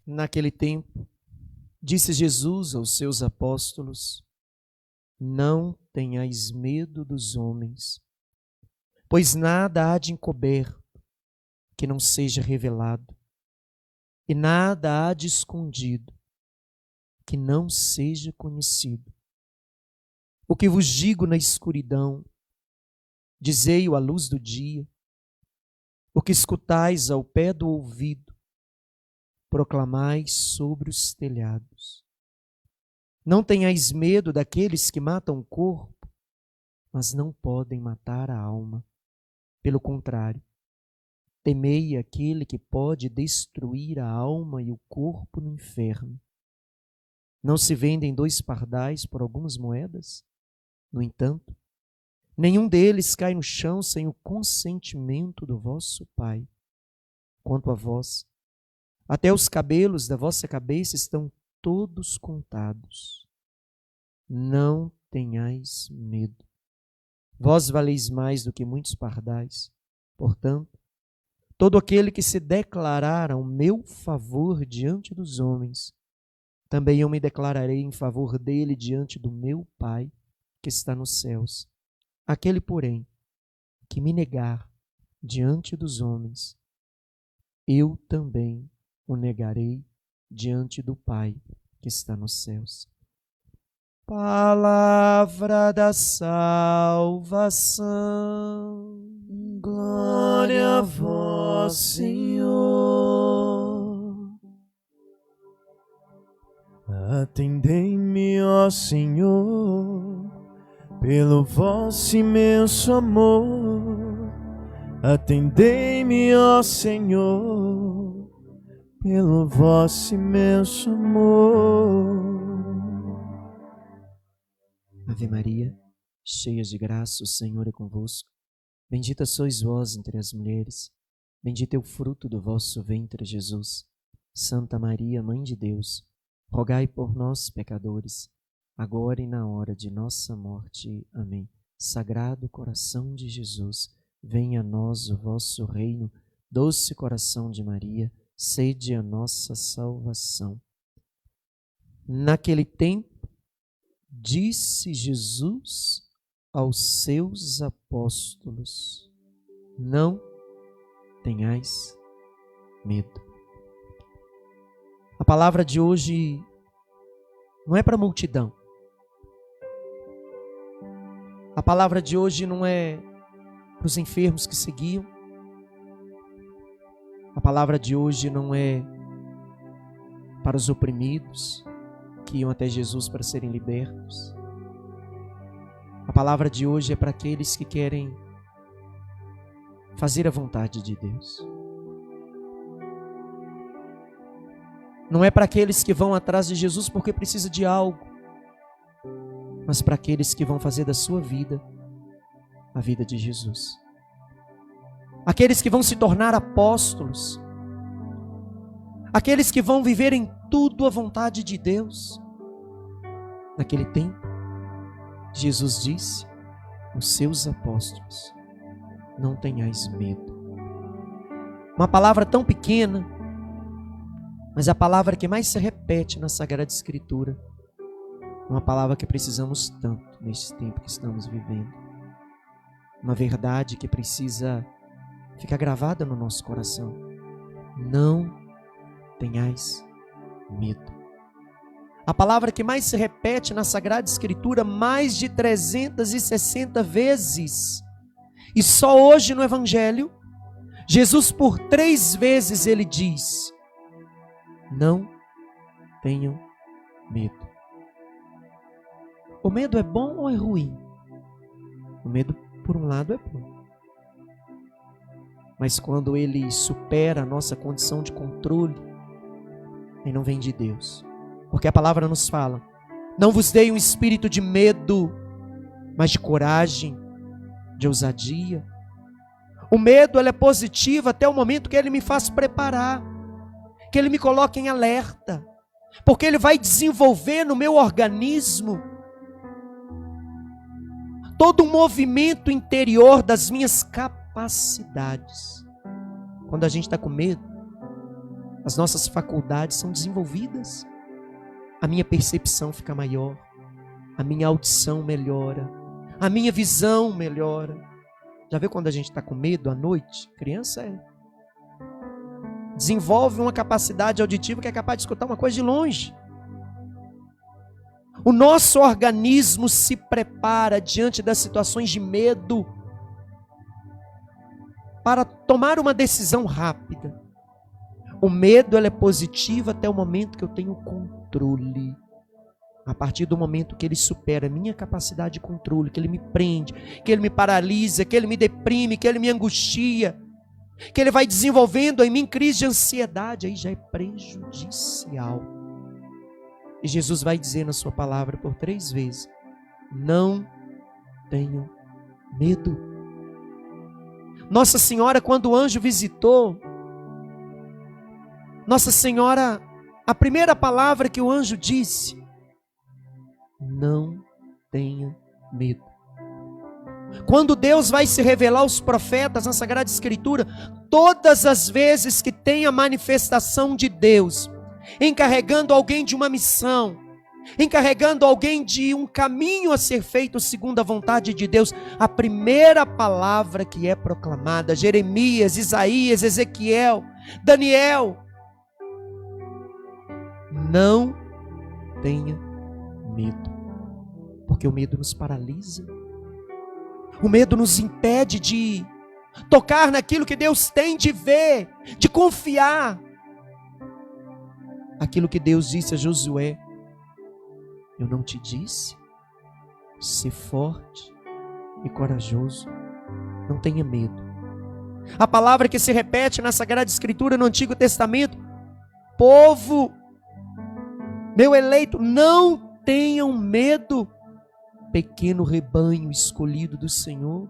Naquele tempo, disse Jesus aos seus apóstolos: não tenhais medo dos homens, pois nada há de encoberto que não seja revelado, e nada há de escondido que não seja conhecido. O que vos digo na escuridão, dizei-o à luz do dia. O que escutais ao pé do ouvido, proclamais sobre os telhados. Não tenhais medo daqueles que matam o corpo, mas não podem matar a alma. Pelo contrário, temei aquele que pode destruir a alma e o corpo no inferno. Não se vendem 2 pardais por algumas moedas? No entanto, nenhum deles cai no chão sem o consentimento do vosso Pai. Quanto a vós, até os cabelos da vossa cabeça estão todos contados. Não tenhais medo. Vós valeis mais do que muitos pardais. Portanto, todo aquele que se declarar ao meu favor diante dos homens, também eu me declararei em favor dele diante do meu Pai que está nos céus. Aquele, porém, que me negar diante dos homens, eu também o negarei diante do Pai que está nos céus. Palavra da salvação. Glória a vós, Senhor. Atendei-me, ó Senhor, pelo vosso imenso amor. Atendei-me, ó Senhor, pelo vosso imenso amor. Ave Maria, cheia de graça, o Senhor é convosco. Bendita sois vós entre as mulheres, bendito é o fruto do vosso ventre, Jesus. Santa Maria, Mãe de Deus, rogai por nós, pecadores, agora e na hora de nossa morte. Amém. Sagrado coração de Jesus, venha a nós o vosso reino. Doce coração de Maria, sede a nossa salvação. Naquele tempo, disse Jesus aos seus apóstolos: não tenhais medo. A palavra de hoje não é para a multidão. A palavra de hoje não é para os enfermos que seguiam. A palavra de hoje não é para os oprimidos que iam até Jesus para serem libertos. A palavra de hoje é para aqueles que querem fazer a vontade de Deus. Não é para aqueles que vão atrás de Jesus porque precisa de algo, mas para aqueles que vão fazer da sua vida a vida de Jesus. Aqueles que vão se tornar apóstolos, aqueles que vão viver em tudo a vontade de Deus. Naquele tempo, Jesus disse aos seus apóstolos: não tenhais medo. Uma palavra tão pequena, mas a palavra que mais se repete na Sagrada Escritura. Uma palavra que precisamos tanto nesse tempo que estamos vivendo. Uma verdade que precisa ficar gravada no nosso coração. Não tenhais medo. A palavra que mais se repete na Sagrada Escritura, mais de 360 vezes. E só hoje no Evangelho, Jesus por 3 vezes ele diz: não tenham medo. O medo é bom ou é ruim? O medo, por um lado, é bom. Mas quando ele supera a nossa condição de controle, ele não vem de Deus. Porque a palavra nos fala: não vos dei um espírito de medo, mas de coragem, de ousadia. O medo, ele é positivo até o momento que ele me faz preparar, que ele me coloca em alerta, porque ele vai desenvolver no meu organismo todo um movimento interior das minhas capacidades. Quando a gente está com medo, as nossas faculdades são desenvolvidas, a minha percepção fica maior, a minha audição melhora, a minha visão melhora. Já viu quando a gente está com medo à noite? Criança desenvolve uma capacidade auditiva que é capaz de escutar uma coisa de longe. O nosso organismo se prepara diante das situações de medo para tomar uma decisão rápida. O medo ele é positivo até o momento que eu tenho controle. A partir do momento que ele supera a minha capacidade de controle, que ele me prende, que ele me paralisa, que ele me deprime, que ele me angustia, que ele vai desenvolvendo em mim crise de ansiedade, aí já é prejudicial. E Jesus vai dizer na sua palavra por 3 vezes: não tenham medo. Nossa Senhora, quando o anjo visitou, Nossa Senhora, a primeira palavra que o anjo disse: não tenha medo. Quando Deus vai se revelar aos profetas na Sagrada Escritura, todas as vezes que tem a manifestação de Deus, encarregando alguém de uma missão, encarregando alguém de um caminho a ser feito segundo a vontade de Deus, a primeira palavra que é proclamada, Jeremias, Isaías, Ezequiel, Daniel: não tenha medo. Porque o medo nos paralisa. O medo nos impede de tocar naquilo que Deus tem, de ver, de confiar. Aquilo que Deus disse a Josué: eu não te disse? Ser forte e corajoso, não tenha medo. A palavra que se repete na Sagrada Escritura no Antigo Testamento: povo, meu eleito, não tenham medo, pequeno rebanho escolhido do Senhor.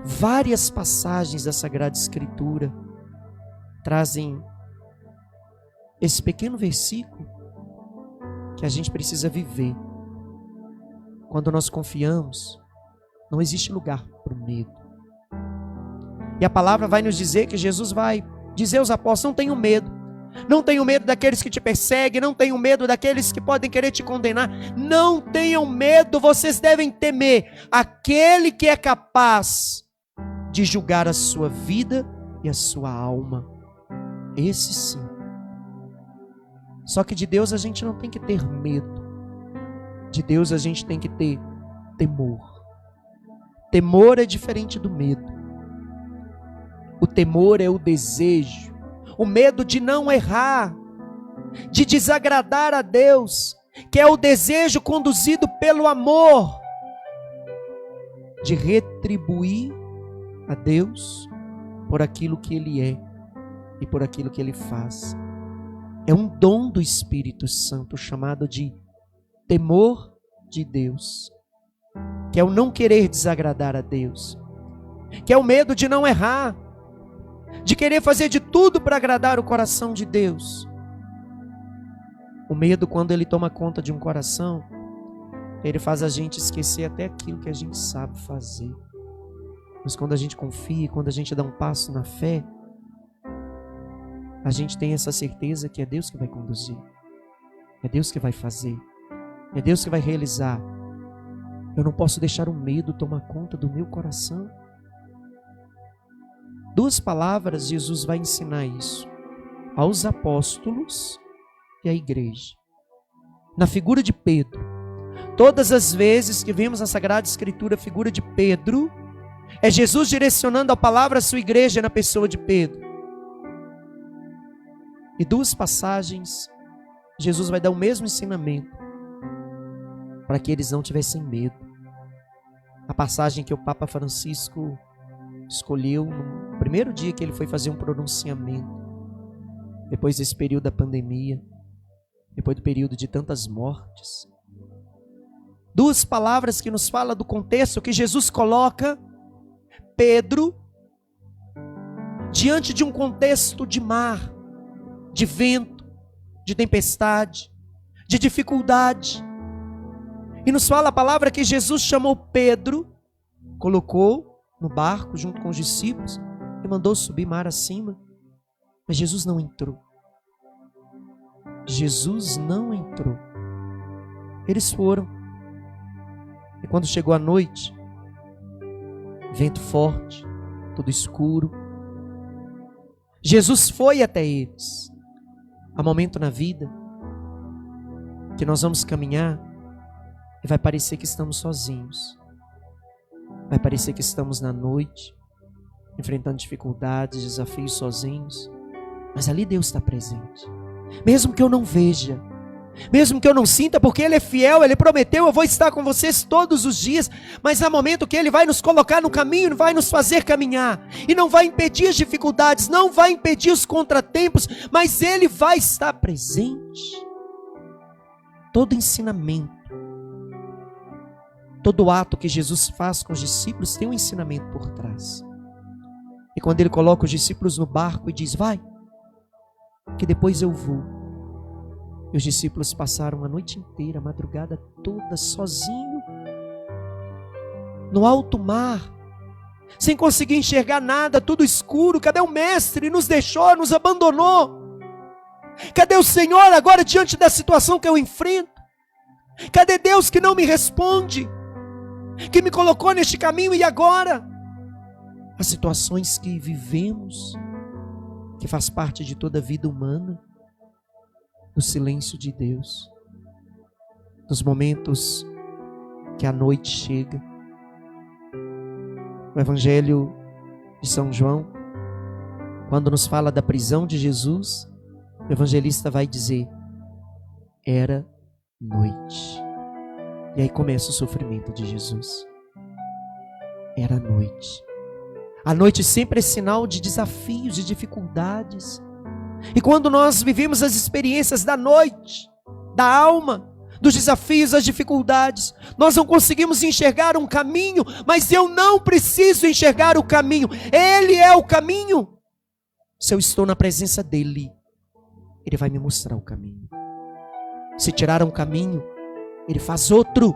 Várias passagens da Sagrada Escritura trazem esse pequeno versículo que a gente precisa viver. Quando nós confiamos, não existe lugar para o medo. E a palavra vai nos dizer que Jesus vai dizer aos apóstolos: não tenham medo. Não tenham medo daqueles que te perseguem, não tenham medo daqueles que podem querer te condenar. Não tenham medo, vocês devem temer aquele que é capaz de julgar a sua vida e a sua alma. Esse sim. Só que de Deus a gente não tem que ter medo. De Deus a gente tem que ter temor. Temor é diferente do medo. O temor é o desejo, o medo de não errar, de desagradar a Deus, que é o desejo conduzido pelo amor, de retribuir a Deus por aquilo que Ele é e por aquilo que Ele faz. É um dom do Espírito Santo chamado de temor de Deus, que é o não querer desagradar a Deus, que é o medo de não errar, de querer fazer de tudo para agradar o coração de Deus. O medo, quando ele toma conta de um coração, ele faz a gente esquecer até aquilo que a gente sabe fazer. Mas quando a gente confia, quando a gente dá um passo na fé, a gente tem essa certeza que é Deus que vai conduzir, é Deus que vai fazer, é Deus que vai realizar. Eu não posso deixar o medo tomar conta do meu coração. 2 palavras Jesus vai ensinar isso aos apóstolos e à igreja. Na figura de Pedro, todas as vezes que vemos na Sagrada Escritura a figura de Pedro, é Jesus direcionando a palavra à sua igreja na pessoa de Pedro. E 2 passagens, Jesus vai dar o mesmo ensinamento para que eles não tivessem medo. A passagem que o Papa Francisco escolheu no primeiro dia que ele foi fazer um pronunciamento, depois desse período da pandemia, depois do período de tantas mortes. 2 palavras que nos falam do contexto que Jesus coloca Pedro diante de um contexto de mar, de vento, de tempestade, de dificuldade. E nos fala a palavra que Jesus chamou Pedro, colocou no barco junto com os discípulos e mandou subir mar acima. Mas Jesus não entrou. Jesus não entrou. Eles foram. E quando chegou a noite, vento forte, tudo escuro, Jesus foi até eles. Há momento na vida que nós vamos caminhar e vai parecer que estamos sozinhos. Vai parecer que estamos na noite, enfrentando dificuldades, desafios sozinhos. Mas ali Deus está presente. Mesmo que eu não veja, mesmo que eu não sinta, porque Ele é fiel, Ele prometeu, eu vou estar com vocês todos os dias. Mas há momento que Ele vai nos colocar no caminho, vai nos fazer caminhar. E não vai impedir as dificuldades, não vai impedir os contratempos, mas Ele vai estar presente. Todo ensinamento, todo ato que Jesus faz com os discípulos tem um ensinamento por trás. E quando Ele coloca os discípulos no barco e diz, vai, que depois eu vou. E os discípulos passaram a noite inteira, a madrugada toda, sozinho, no alto mar, sem conseguir enxergar nada, tudo escuro. Cadê o Mestre? Nos deixou, nos abandonou. Cadê o Senhor agora diante da situação que eu enfrento? Cadê Deus que não me responde? Que me colocou neste caminho e agora? As situações que vivemos, que faz parte de toda a vida humana, do silêncio de Deus, dos momentos que a noite chega. O Evangelho de São João, quando nos fala da prisão de Jesus, o evangelista vai dizer, era noite. E aí começa o sofrimento de Jesus. Era noite. A noite sempre é sinal de desafios, de dificuldades. E quando nós vivemos as experiências da noite, da alma, dos desafios, das dificuldades, nós não conseguimos enxergar um caminho, mas eu não preciso enxergar o caminho. Ele é o caminho. Se eu estou na presença dele, Ele vai me mostrar o caminho. Se tirar um caminho, Ele faz outro.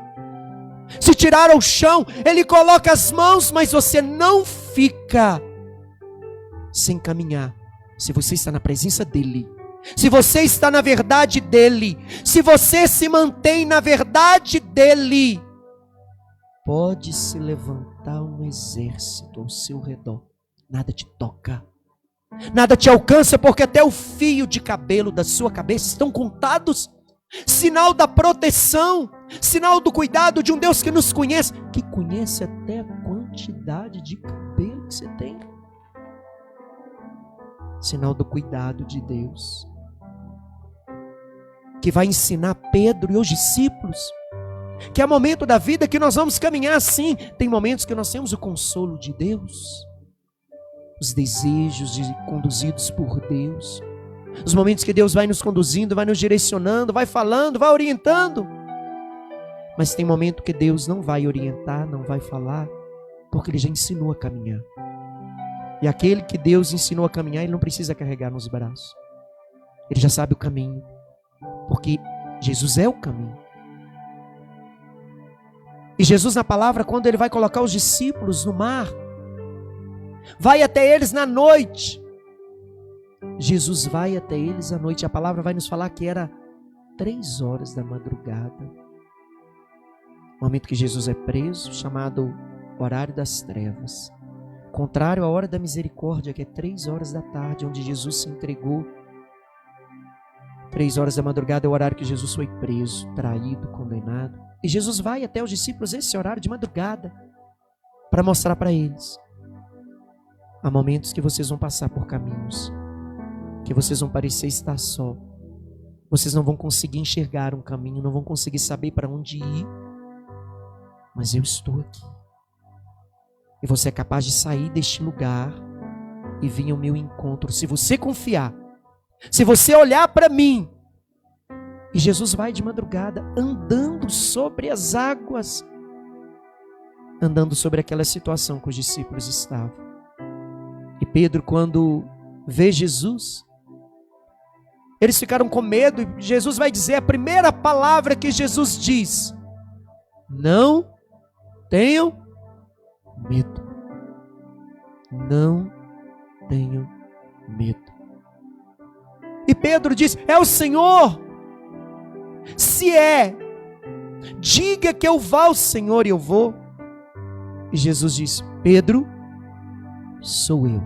Se tirar o chão, Ele coloca as mãos, mas você não fica sem caminhar. Se você está na presença dEle, se você está na verdade dEle, se você se mantém na verdade dEle, pode se levantar um exército ao seu redor, nada te toca. Nada te alcança, porque até o fio de cabelo da sua cabeça estão contados. Sinal da proteção, sinal do cuidado de um Deus que nos conhece, que conhece até a quantidade de cabelo que você tem. Sinal do cuidado de Deus, que vai ensinar Pedro e os discípulos que há momento da vida que nós vamos caminhar assim. Tem momentos que nós temos o consolo de Deus, os desejos conduzidos por Deus, os momentos que Deus vai nos conduzindo, vai nos direcionando, vai falando, vai orientando. Mas tem momento que Deus não vai orientar, não vai falar, porque Ele já ensinou a caminhar. E aquele que Deus ensinou a caminhar, Ele não precisa carregar nos braços. Ele já sabe o caminho, porque Jesus é o caminho. E Jesus na palavra, quando Ele vai colocar os discípulos no mar, vai até eles na noite. Jesus vai até eles à noite. A palavra vai nos falar que era 3 horas da madrugada. O momento que Jesus é preso, chamado horário das trevas. Contrário à hora da misericórdia, que é 3 horas da tarde, onde Jesus se entregou. 3 horas da madrugada é o horário que Jesus foi preso, traído, condenado. E Jesus vai até os discípulos esse horário de madrugada, para mostrar para eles. Há momentos que vocês vão passar por caminhos, que vocês vão parecer estar só. Vocês não vão conseguir enxergar um caminho, não vão conseguir saber para onde ir. Mas eu estou aqui. E você é capaz de sair deste lugar e vir ao meu encontro. Se você confiar, se você olhar para mim. E Jesus vai de madrugada, andando sobre as águas, andando sobre aquela situação que os discípulos estavam. E Pedro, quando vê Jesus, eles ficaram com medo, e Jesus vai dizer a primeira palavra que Jesus diz: não tenham medo. Não tenham medo. E Pedro diz: é o Senhor. Se é, diga que eu vá ao Senhor e eu vou. E Jesus diz: Pedro, sou eu,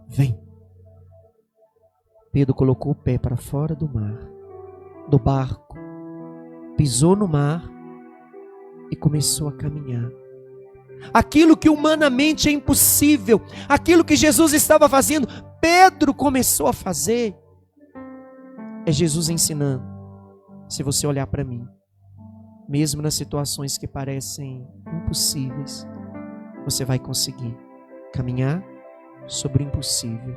vem. Pedro colocou o pé para fora do mar, do barco, pisou no mar e começou a caminhar. Aquilo que humanamente é impossível, aquilo que Jesus estava fazendo, Pedro começou a fazer. É Jesus ensinando: se você olhar para mim, mesmo nas situações que parecem impossíveis, você vai conseguir caminhar sobre o impossível.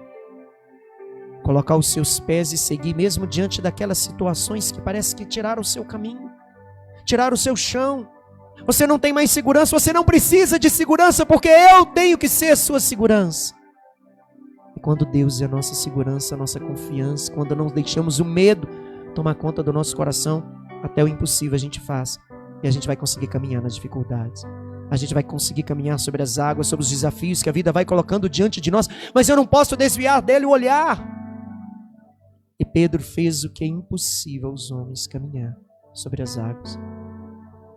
Colocar os seus pés e seguir mesmo diante daquelas situações que parece que tiraram o seu caminho, tiraram o seu chão. Você não tem mais segurança, você não precisa de segurança, porque eu tenho que ser a sua segurança. E quando Deus é a nossa segurança, a nossa confiança, quando não deixamos o medo tomar conta do nosso coração, até o impossível a gente faz. E a gente vai conseguir caminhar nas dificuldades. A gente vai conseguir caminhar sobre as águas, sobre os desafios que a vida vai colocando diante de nós. Mas eu não posso desviar dele o olhar. E Pedro fez o que é impossível aos homens: caminhar sobre as águas.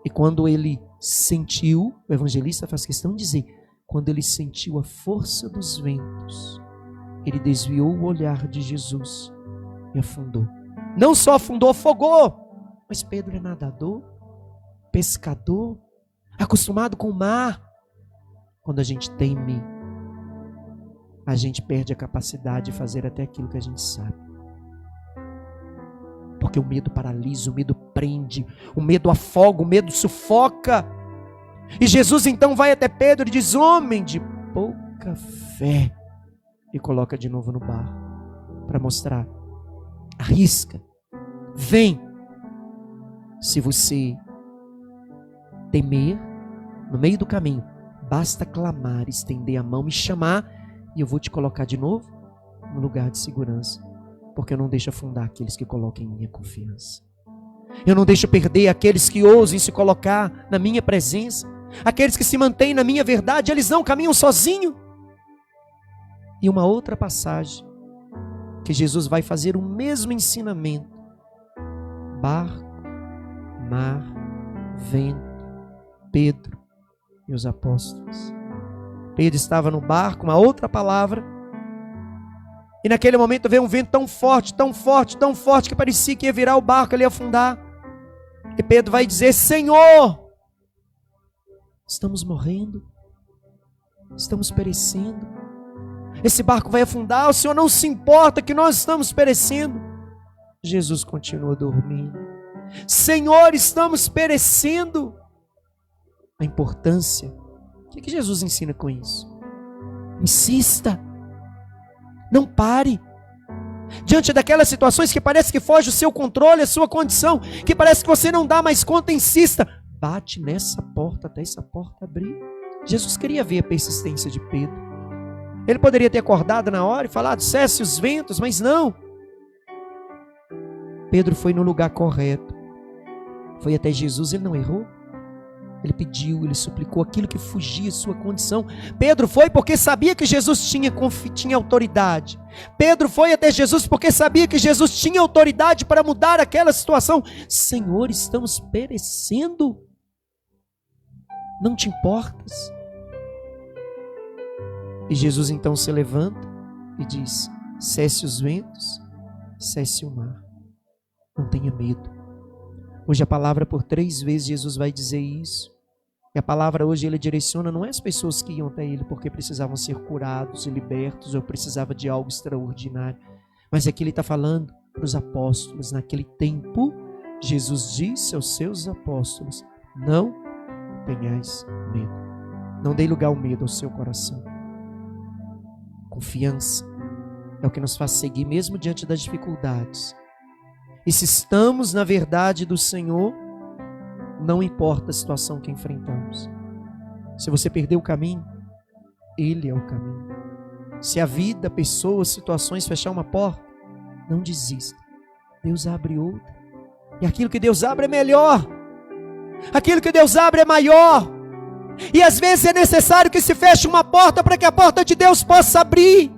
E quando ele sentiu, o evangelista faz questão de dizer, quando ele sentiu a força dos ventos, ele desviou o olhar de Jesus e afundou. Não só afundou, afogou. Mas Pedro é nadador, pescador, acostumado com o mar. Quando a gente teme, a gente perde a capacidade de fazer até aquilo que a gente sabe. Porque o medo paralisa, o medo prende, o medo afoga, o medo sufoca. E Jesus então vai até Pedro e diz: homem de pouca fé. E coloca de novo no barco para mostrar: arrisca, vem. Se você temer, no meio do caminho, basta clamar, estender a mão, me chamar, e eu vou te colocar de novo no lugar de segurança. Porque eu não deixo afundar aqueles que colocam em minha confiança. Eu não deixo perder aqueles que ousem se colocar na minha presença. Aqueles que se mantêm na minha verdade, eles não caminham sozinhos. E uma outra passagem, que Jesus vai fazer o mesmo ensinamento. Barco, mar, vento, Pedro e os apóstolos. Pedro estava no barco, uma outra palavra. E naquele momento veio um vento tão forte, tão forte, tão forte, que parecia que ia virar o barco, ele ia afundar. E Pedro vai dizer: Senhor, estamos morrendo, estamos perecendo, esse barco vai afundar, o Senhor não se importa que nós estamos perecendo. Jesus continua dormindo. Senhor, estamos perecendo. A importância, o que Jesus ensina com isso? Insista. Não pare. Diante daquelas situações que parece que foge o seu controle, a sua condição, que parece que você não dá mais conta, insista. Bate nessa porta até essa porta abrir. Jesus queria ver a persistência de Pedro. Ele poderia ter acordado na hora e falado: cesse os ventos, mas não. Pedro foi no lugar correto. Foi até Jesus, ele não errou. Ele pediu, ele suplicou aquilo que fugia sua condição. Pedro foi porque sabia que Jesus tinha autoridade. Pedro foi até Jesus porque sabia que Jesus tinha autoridade para mudar aquela situação. Senhor, estamos perecendo. Não te importas? E Jesus então se levanta e diz: cesse os ventos, cesse o mar. Não tenha medo. Hoje a palavra por 3 vezes Jesus vai dizer isso. E a palavra hoje ele direciona não é as pessoas que iam até ele porque precisavam ser curados e libertos ou precisavam de algo extraordinário. Mas aqui ele está falando para os apóstolos. Naquele tempo, Jesus disse aos seus apóstolos: não tenhais medo. Não dê lugar ao medo ao seu coração. Confiança é o que nos faz seguir mesmo diante das dificuldades. E se estamos na verdade do Senhor, não importa a situação que enfrentamos. Se você perdeu o caminho, Ele é o caminho. Se a vida, pessoas, situações fechar uma porta, não desista. Deus abre outra. E aquilo que Deus abre é melhor. Aquilo que Deus abre é maior. E às vezes é necessário que se feche uma porta para que a porta de Deus possa abrir.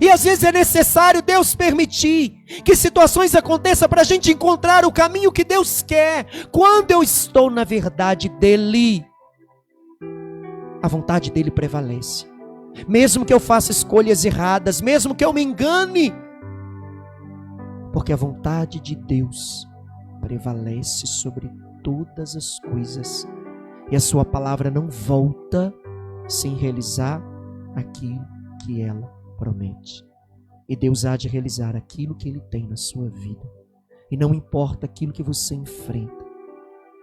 E às vezes é necessário Deus permitir que situações aconteçam para a gente encontrar o caminho que Deus quer. Quando eu estou na verdade dEle, a vontade dEle prevalece. Mesmo que eu faça escolhas erradas, mesmo que eu me engane, porque a vontade de Deus prevalece sobre todas as coisas. E a sua palavra não volta sem realizar aquilo que ela promete. E Deus há de realizar aquilo que Ele tem na sua vida. E não importa aquilo que você enfrenta.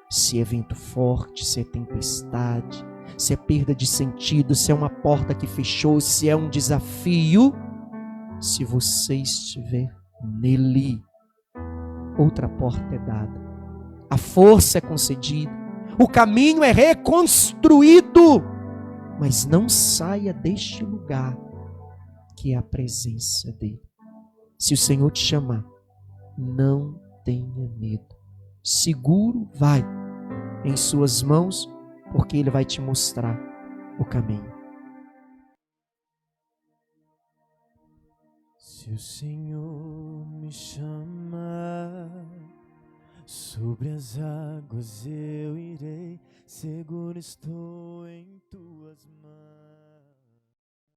Se é vento forte, se é tempestade, se é perda de sentido, se é uma porta que fechou, se é um desafio. Se você estiver nele, outra porta é dada. A força é concedida. O caminho é reconstruído. Mas não saia deste lugar, que é a presença dEle. Se o Senhor te chamar, não tenha medo. Seguro, vai em suas mãos, porque Ele vai te mostrar o caminho. Se o Senhor me chamar, sobre as águas eu irei, seguro estou em tuas mãos.